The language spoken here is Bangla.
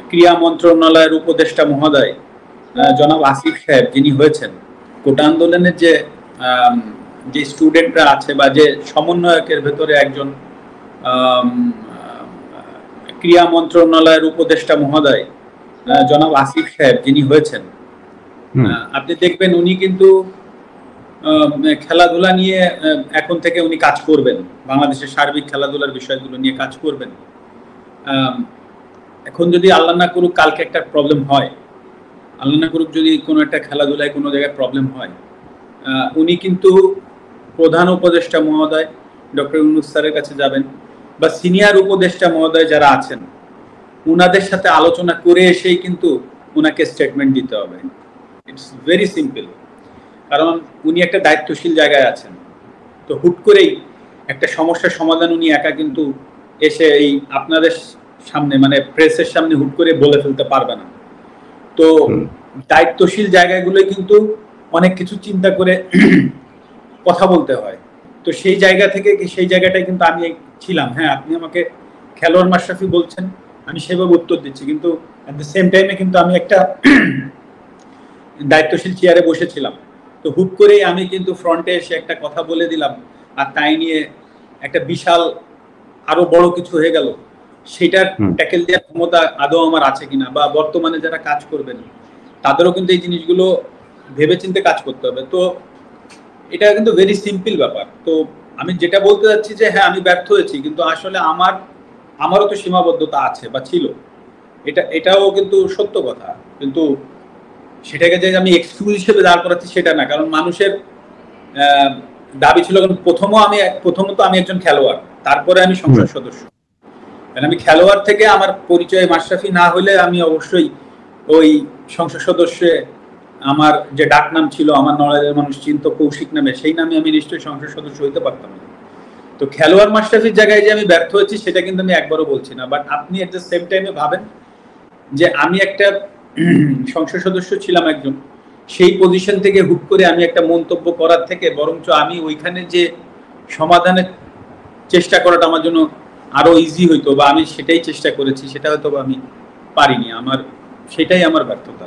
ক্রীড়া মন্ত্রণালয়ের উপদেষ্টা মহোদয় জনাব আসিফ সাহেব যিনি হয়েছেন, কোটা আন্দোলনের যে স্টুডেন্টরা আছে বা যে সমন্বয়কের ভেতরে একজন ক্রীড়া মন্ত্রণালয়ের উপদেষ্টা মহোদয় জনাব আসিফ সাহেব যিনি হয়েছেন, আপনি দেখবেন উনি কিন্তু খেলাধুলা নিয়ে এখন থেকে উনি কাজ করবেন, বাংলাদেশের সার্বিক খেলাধুলার বিষয়গুলো নিয়ে কাজ করবেন। এখন যদি আল্লাহ না করুক কালকে একটা প্রবলেম হয়, আল্লাহ না করুক যদি কোনো একটা খেলাধুলায় কোনো জায়গায় প্রবলেম হয়, উনি কিন্তু প্রধান উপদেষ্টা মহোদয় ডক্টর ইউনূস স্যারের কাছে যাবেন বা সিনিয়র উপদেষ্টা মহোদয় যারা আছেন উনাদের সাথে আলোচনা করে এসেই কিন্তু উনাকে স্টেটমেন্ট দিতে হবে। ইটস ভেরি সিম্পল, কারণ উনি একটা দায়িত্বশীল জায়গায় আছেন। তো হুট করেই একটা সমস্যার সমাধান উনি একা কিন্তু এসে এই আপনাদের সামনে মানে প্রেসের সামনে হুট করে বলে ফেলতে পারবে না। তো দায়িত্বশীল জায়গাগুলোই কিন্তু অনেক কিছু চিন্তা করে কথা বলতে হয়। তো সেই জায়গা থেকে সেই জায়গাটায় কিন্তু আমি ছিলাম। হ্যাঁ, আপনি আমাকে খেলোয়াড় মাশরাফি বলছেন, আমি সেভাবে উত্তর দিচ্ছি, কিন্তু অ্যাট দ্য সেম টাইমে কিন্তু আমি একটা দায়িত্বশীল চেয়ারে বসেছিলাম। তো হুট করেই আমি কিন্তু ফ্রন্টে এসে একটা কথা বলে দিলাম, আর তাই নিয়ে একটা বিশাল আরো বড় কিছু হয়ে গেল। সেটার ট্যাকেল দেওয়ার ক্ষমতা আদৌ আমার আছে কিনা, বা বর্তমানে যারা কাজ করবেন তাদেরও কিন্তু এই জিনিসগুলো ভেবেচিন্তে কাজ করতে হবে। তো এটা কিন্তু ভেরি সিম্পল ব্যাপার। তো আমি যেটা বলতে চাচ্ছি যে হ্যাঁ, আমি ব্যর্থ হয়েছি, কিন্তু আসলে আমারও তো সীমাবদ্ধতা আছে বা ছিল, এটাও কিন্তু সত্য কথা। কিন্তু সেটাকে যে আমি এক্সকিউজ হিসেবে দাঁড় করাচ্ছি সেটা না, কারণ মানুষের দাবি ছিল, কারণ প্রথমত আমি একজন খেলোয়াড়, তারপরে আমি সংসদ সদস্য। আমি খেলোয়াড় থেকে আমার পরিচয় মাশরাফি না হলে আমি অবশ্যই ওই সংসদ সদস্যে আমার যে ডাক নাম ছিল, আমার নড়াইলের মানুষ চিন্ত কৌশিক নামে, সেই নামে আমি নিশ্চয়ই সংসদ সদস্য হইতে পারতাম না। তো খেলোয়াড় মাশরাফির জায়গায় যে আমি ব্যর্থ হয়েছি সেটা কিন্তু আমি একবারও বলছি না। বাট আপনি এট দ্য সেম টাইমে ভাবেন যে আমি একটা সংসদ সদস্য ছিলাম একজন, সেই পজিশন থেকে হুট করে আমি একটা মন্তব্য করার থেকে বরঞ্চ আমি ওইখানে যে সমাধানের চেষ্টা করাটা আমার জন্য আরো ইজি হইতো, বা আমি সেটাই চেষ্টা করেছি, সেটা হয়তো আমি পারিনি। সেটাই আমার ব্যর্থতা।